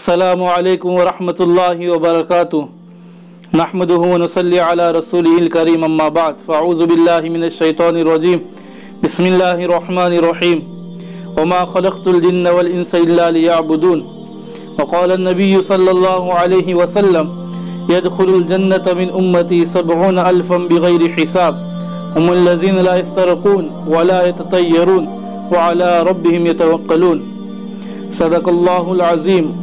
अस्सलामु अलैकुम वरहमतुल्लाहि वबरकातुहू नहमदुहु व नुसल्ली अला रसूलिहिल करीम अम्मा बाद फ़अऊज़ु बिल्लाहि मिनश शैतानिर रजीम बिस्मिल्लाहिर रहमानिर रहीम वमा खलक़तुल जिन्न वल इंसा इल्ला लियअबुदून वक़ाल अन्नबिय्यु सल्लल्लाहु अलैहि वसल्लम यदखुलुल जन्नत मिन उम्मती 70 अल्फ़न बिग़ैरि हिसाब हुमुल्लज़ीना ला यस्तरक़ून व ला यततय्यरून व अला रब्बिहिम यतवक्कलून सदक़ल्लाहुल अज़ीम।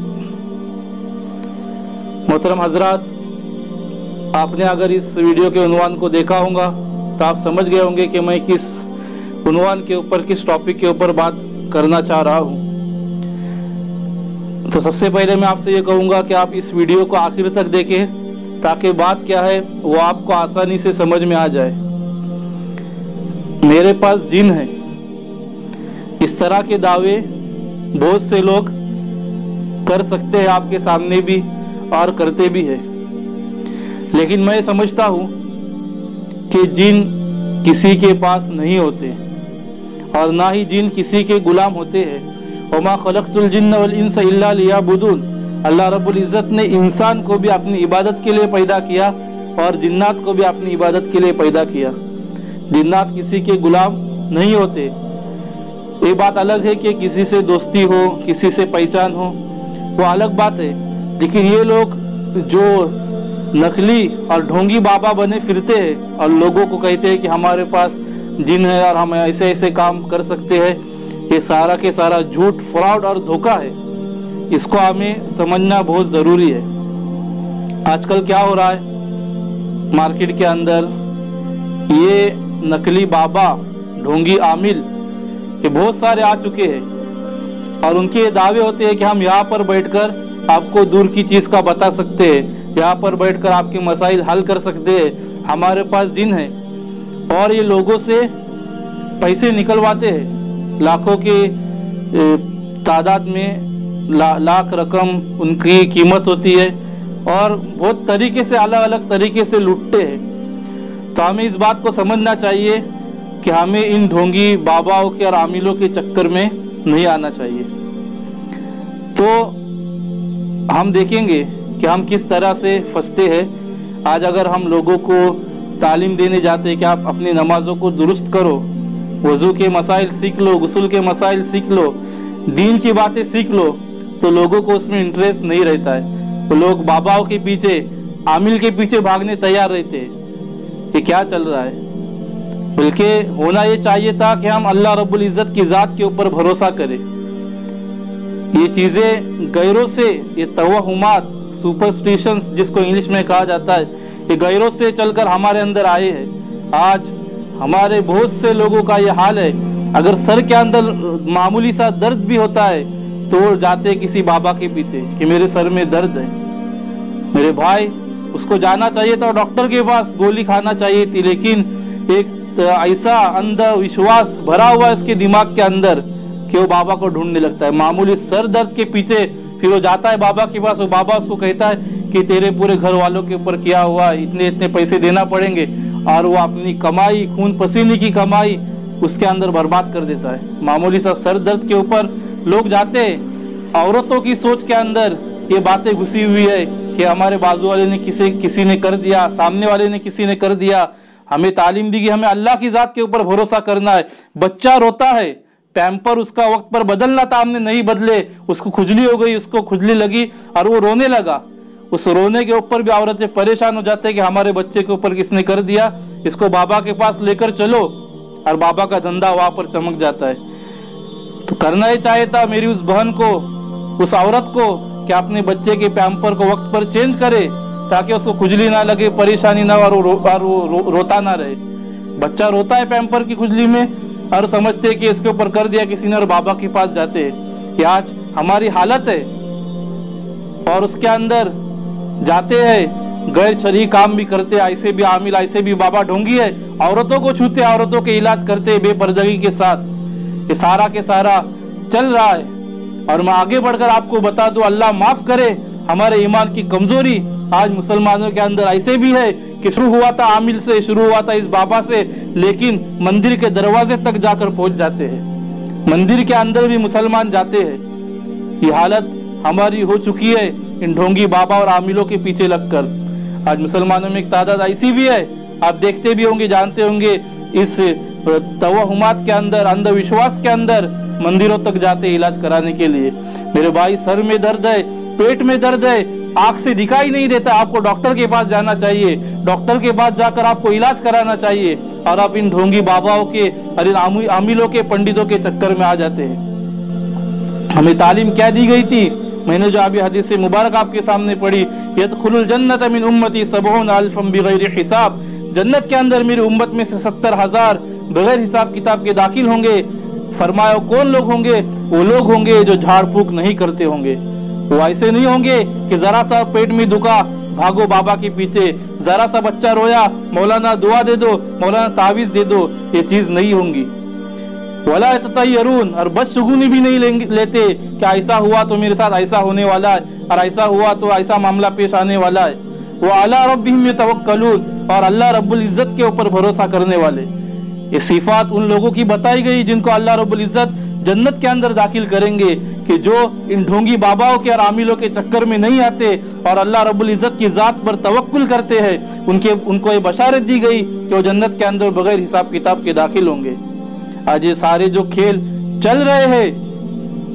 मोहतरम हजरात, आपने अगर इस वीडियो के उन्वान को देखा होगा तो आप समझ गए होंगे कि मैं किस उन्वान के ऊपर, किस टॉपिक के ऊपर बात करना चाह रहा हूँ। तो सबसे पहले मैं आपसे ये कहूँगा कि आप इस वीडियो को आखिर तक देखें ताकि बात क्या है वो आपको आसानी से समझ में आ जाए। मेरे पास जिन है, इस तरह के दावे बहुत से लोग कर सकते हैं, आपके सामने भी और करते भी हैं, लेकिन मैं समझता हूँ कि जिन किसी के पास नहीं होते और ना ही जिन किसी के गुलाम होते हैं। वमा खलक़तुल जिन्न वल इंसा इल्ला लियअबुदून, अल्लाह रब्बुल इज़्ज़त ने इंसान को भी अपनी इबादत के लिए पैदा किया और जिन्नात को भी अपनी इबादत के लिए पैदा किया। जिन्नात किसी के गुलाम नहीं होते। ये बात अलग है कि किसी से दोस्ती हो, किसी से पहचान हो, वो अलग बात है, लेकिन ये लोग जो नकली और ढोंगी बाबा बने फिरते हैं और लोगों को कहते हैं कि हमारे पास जिन है और हम ऐसे ऐसे काम कर सकते हैं, ये सारा के सारा झूठ, फ्रॉड और धोखा है। इसको हमें समझना बहुत ज़रूरी है। आजकल क्या हो रहा है मार्केट के अंदर, ये नकली बाबा, ढोंगी आमिल, ये बहुत सारे आ चुके हैं और उनके दावे होते हैं कि हम यहाँ पर बैठकर आपको दूर की चीज़ का बता सकते हैं, यहाँ पर बैठकर आपके मसाइल हल कर सकते हैं, हमारे पास जिन है। और ये लोगों से पैसे निकलवाते हैं, लाखों के तादाद में लाख रकम उनकी कीमत होती है और बहुत तरीके से, अलग अलग तरीके से लूटते हैं। तो हमें इस बात को समझना चाहिए कि हमें इन ढोंगी बाबाओं के और आमिलों के चक्कर में नहीं आना चाहिए। तो हम देखेंगे कि हम किस तरह से फंसते हैं। आज अगर हम लोगों को तालीम देने जाते हैं कि आप अपनी नमाजों को दुरुस्त करो, वज़ू के मसाइल सीख लो, गुस्ल के मसाइल सीख लो, दीन की बातें सीख लो, तो लोगों को उसमें इंटरेस्ट नहीं रहता है। तो लोग बाबाओं के पीछे, आमिल के पीछे भागने तैयार रहते हैं। ये क्या चल रहा है? बल्कि होना ये चाहिए था कि हम अल्लाह रब्बुल इज़्ज़त की ज़ात के ऊपर भरोसा करें। ये चीज़ें गैरों से, ये तवहुमात, सुपरस्टिशंस जिसको इंग्लिश में कहा जाता है, ये गैरों से चलकर हमारे अंदर आए हैं। आज हमारे बहुत से लोगों का ये हाल है, अगर सर के अंदर मामूली सा दर्द भी होता है तो वो जाते हैं किसी बाबा के पीछे कि मेरे सर में दर्द है। मेरे भाई, उसको जाना चाहिए था डॉक्टर के पास, गोली खाना चाहिए थी, लेकिन एक ऐसा अंधविश्वास भरा हुआ है इसके दिमाग के अंदर कि वो बाबा को ढूंढने लगता है। मामूली सर दर्द के पीछे फिर वो जाता है बाबा के पास। वो बाबा उसको कहता है कि तेरे पूरे घर वालों के ऊपर किया हुआ इतने इतने पैसे देना पड़ेंगे, और वो अपनी कमाई, खून पसीने की कमाई उसके अंदर बर्बाद कर देता है। मामूली सा सर दर्द के ऊपर लोग जाते हैं। औरतों की सोच के अंदर ये बातें घुसी हुई है कि हमारे बाजू वाले ने किसी ने कर दिया, सामने वाले ने किसी ने कर दिया। हमें तालीम दी कि हमें अल्लाह की ज़ात के ऊपर भरोसा करना है। बच्चा रोता है, पैम्पर उसका वक्त पर बदलना था, हमने नहीं बदले, उसको खुजली हो गई, उसको खुजली लगी और वो रोने लगा। उस रोने के ऊपर भी औरतें परेशान हो जाते हैं कि हमारे बच्चे के ऊपर किसने कर दिया, इसको बाबा के पास लेकर चलो, और बाबा का धंधा वहां पर चमक जाता है। तो करना ही चाहिए था मेरी उस बहन को, उस औरत को, कि अपने बच्चे के पैम्पर को वक्त पर चेंज करे ताकि उसको खुजली ना लगे, परेशानी ना, और वो रोता ना रहे। बच्चा रोता है पैम्पर की खुजली में और समझते हैं कि इसके ऊपर कर दिया किसी ने, और बाबा के पास जाते हैं। ये आज हमारी हालत है। और उसके अंदर जाते हैं, गैर शरई काम भी करते हैं, ऐसे भी आमिल, ऐसे भी बाबा ढोंगी है, औरतों को छूते, औरतों के इलाज करते हैं बेपर्दगी के साथ। ये सारा के सारा चल रहा है। और मैं आगे बढ़कर आपको बता दूं, अल्लाह माफ करे हमारे ईमान की कमजोरी, आज मुसलमानों के अंदर ऐसे भी है कि शुरू हुआ था आमिल से, शुरू हुआ था इस बाबा से, लेकिन मंदिर के दरवाजे तक जाकर पहुंच जाते हैं। मंदिर के अंदर भी मुसलमान जाते हैं। ये हालत हमारी हो चुकी है इन ढोंगी बाबा और आमिलों के पीछे लगकर। आज मुसलमानों में एक तादाद ऐसी भी है, आप देखते भी होंगे, जानते होंगे, इस तवहुमात के अंदर, अंधविश्वास के अंदर मंदिरों तक जाते इलाज कराने के लिए। मेरे भाई, सर में दर्द है, पेट में दर्द है, आंख से दिखाई नहीं देता, आपको डॉक्टर के पास जाना चाहिए, डॉक्टर के पास जाकर आपको इलाज कराना चाहिए, और आप इन ढोंगी बाबाओं के और इन आमिलों के, पंडितों के चक्कर में आ जाते हैं। हमें तालीम क्या दी गई थी? मैंने जो अभी हदीस से मुबारक आपके सामने पढ़ी, यदखुलुल जन्नत मिन उम्मती 70,000 बिगैर हिसाब, जन्नत के अंदर मेरी उम्मत में से 70,000 बगैर हिसाब किताब के दाखिल होंगे। फरमाया कौन लोग होंगे? वो लोग होंगे जो झाड़ फूक नहीं करते होंगे। वो ऐसे नहीं होंगे कि जरा सा पेट में दुखा भागो बाबा के पीछे, जरा सा बच्चा रोया मौलाना दुआ दे दो, मौलाना तावीज दे दो, ये चीज नहीं होंगी। वला यततय्यरून, और बदशगुनी भी नहीं लेते कि ऐसा हुआ तो मेरे साथ ऐसा होने वाला है, और ऐसा हुआ तो ऐसा मामला पेश आने वाला है। वो अला रब्बिहिम यतवक्कलून, और अल्लाह रब्बुल इज्जत के ऊपर भरोसा करने वाले। ये सिफात उन लोगों की बताई गई जिनको अल्लाह रब्बुल इज्जत जन्नत के अंदर दाखिल करेंगे, कि जो इन ढोंगी बाबाओं के और आमिलों के चक्कर में नहीं आते और अल्लाह रब्बुल इज्जत की जात पर तवक्कुल करते हैं। उनको ये बशारत दी गई कि वो जन्नत के अंदर बगैर हिसाब किताब के दाखिल होंगे। आज ये सारे जो खेल चल रहे हैं,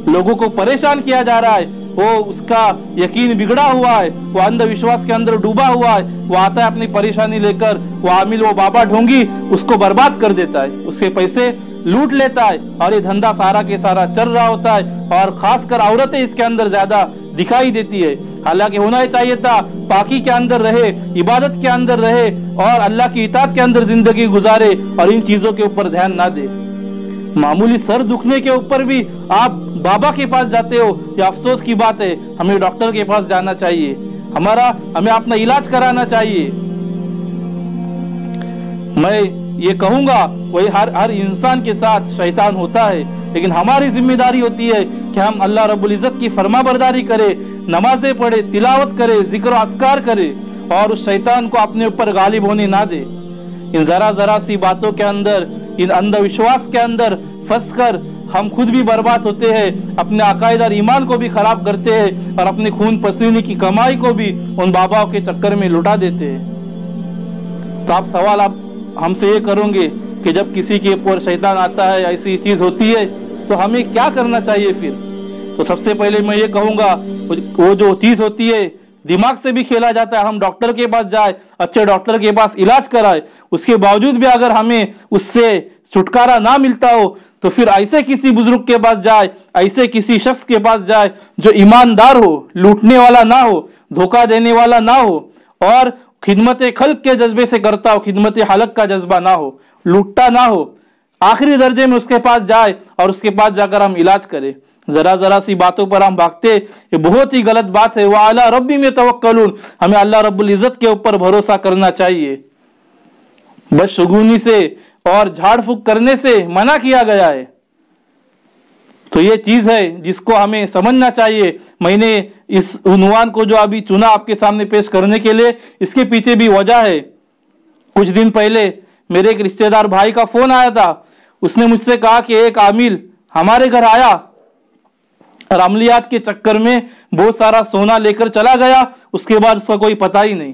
लोगों को परेशान किया जा रहा है, वो उसका यकीन बिगड़ा हुआ है, वो अंधविश्वास के अंदर डूबा हुआ है। वो आता है अपनी परेशानी लेकर, वो आमिल, वो बाबा ढोंगी उसको बर्बाद कर देता है, उसके पैसे लूट लेता है, और ये धंधा सारा के सारा चल रहा होता है। और खासकर औरतें इसके अंदर ज्यादा दिखाई देती है। हालांकि होना ही चाहिए था, पाकी के अंदर रहे, इबादत के अंदर रहे, और अल्लाह की इताअत के अंदर जिंदगी गुजारे, और इन चीजों के ऊपर ध्यान ना दे। मामूली सर दुखने के ऊपर भी आप बाबा के पास जाते हो, ये अफसोस की बात है। हमें डॉक्टर के पास जाना चाहिए, हमें अपना इलाज कराना चाहिए। मैं ये कहूंगा, वही हर इंसान के साथ शैतान होता है, लेकिन हमारी जिम्मेदारी होती है कि हम अल्लाह रब्बुल इज्जत की फरमाबरदारी करें, नमाजें पढ़े, तिलावत करें, जिक्र अस्कार करें, और उस शैतान को अपने ऊपर गालिब होने ना दे। इन जरा सी बातों के अंदर, इन अंधविश्वास के अंदर फंस कर हम खुद भी बर्बाद होते हैं, अपने अकायद और ईमान को भी खराब करते हैं, और अपने खून पसीने की कमाई को भी उन बाबाओं के चक्कर में लुटा देते हैं। तो आप सवाल हमसे ये करोगे कि जब किसी के ऊपर शैतान आता है, ऐसी चीज होती है, तो हमें क्या करना चाहिए फिर? तो सबसे पहले मैं ये कहूंगा, वो जो चीज होती है दिमाग से भी खेला जाता है, हम डॉक्टर के पास जाए, अच्छे डॉक्टर के पास इलाज कराए, उसके बावजूद भी अगर हमें उससे छुटकारा ना मिलता हो, तो फिर ऐसे किसी बुजुर्ग के पास जाए, ऐसे किसी शख्स के पास जाए जो ईमानदार हो, लूटने वाला ना हो, धोखा देने वाला ना हो, और खिदमत खल्क के जज्बे से करता हो, खिदमत हलक का जज्बा ना हो, लूटता ना हो। आखिरी दर्जे में उसके पास जाए और उसके पास जाकर हम इलाज करें। जरा सी बातों पर हम भागते, ये बहुत ही गलत बात है। व अला रब्बिहिम यतवक्कलून, हमें अल्लाह रब्बुल इज्जत के ऊपर भरोसा करना चाहिए। बदशगुनी से और झाड़ फूक करने से मना किया गया है। तो ये चीज है जिसको हमें समझना चाहिए। मैंने इस उन्वान को जो अभी चुना आपके सामने पेश करने के लिए, इसके पीछे भी वजह है। कुछ दिन पहले मेरे एक रिश्तेदार भाई का फोन आया था। उसने मुझसे कहा कि एक आमिल हमारे घर आया और अमलियात के चक्कर में बहुत सारा सोना लेकर चला गया, उसके बाद उसका कोई पता ही नहीं।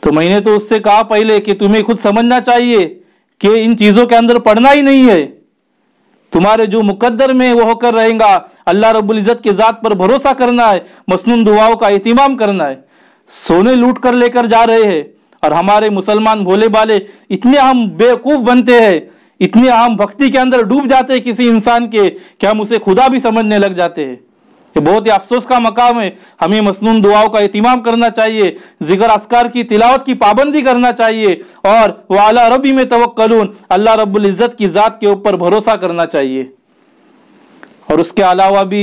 तो मैंने तो उससे कहा पहले कि तुम्हें खुद समझना चाहिए कि इन चीजों के अंदर पढ़ना ही नहीं है। तुम्हारे जो मुकद्दर में वो होकर रहेगा, अल्लाह रब्बुल इज्जत के जात पर भरोसा करना है, मसनून दुआओं का एहतिमाम करना है। सोने लूट कर लेकर जा रहे हैं, और हमारे मुसलमान भोले भाले इतने हम बेवकूफ बनते हैं, इतने हम भक्ति के अंदर डूब जाते हैं किसी इंसान के, कि हम उसे खुदा भी समझने लग जाते हैं। ये बहुत ही अफसोस का मकाम है। हमें मसनून दुआओं का एहतिमाम करना चाहिए, जिक्र अस्कार की तिलावत की पाबंदी करना चाहिए, और व अला रब्बिहिम यतवक्कलून, अल्लाह रब्बुल इज्जत की जात के ऊपर भरोसा करना चाहिए। और उसके अलावा भी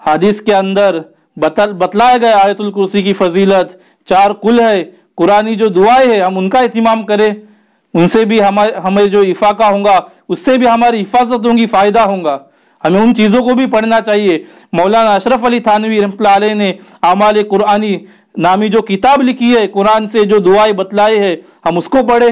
हदीस के अंदर बतलाया गया आयतुल कुर्सी की फजीलत, 4 कुल है, कुरानी जो दुआएं है हम उनका एहतिमाम करें, उनसे भी हमें जो इफाका होगा उससे भी हमारी हिफाजत होगी, फायदा होगा। हमें उन चीज़ों को भी पढ़ना चाहिए। मौलाना अशरफ अली थानवी रहमतुल्लाह अलैह ने आमाल कुरानी नामी जो किताब लिखी है, कुरान से जो दुआएं बतलाई है, हम उसको पढ़े।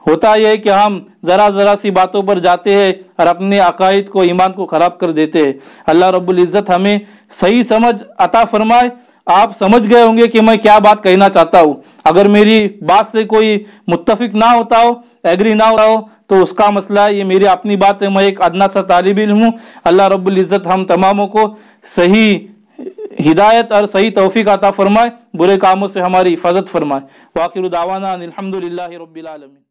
ہوتا یہ ہے کہ ہم ذرا ذرا سی باتوں پر جاتے ہیں اور اپنے عقائد کو، ایمان کو خراب کر دیتے ہیں۔ اللہ رب العزت ہمیں صحیح سمجھ عطا فرمائے۔ آپ سمجھ گئے ہوں گے کہ میں کیا بات کہنا چاہتا ہوں۔ اگر میری بات سے کوئی متفق نہ ہوتا ہو، ایگری نہ ہوتا ہو، تو اس کا مسئلہ ہے، یہ میری اپنی بات ہے، میں ایک ادنا سا طالب علم ہوں۔ اللہ رب العزت ہم تماموں کو صحیح ہدایت اور صحیح توفیق عطا فرمائے، برے کاموں سے ہماری حفاظت فرمائے۔ وآخر دعوانا ان الحمد للہ رب العالمین۔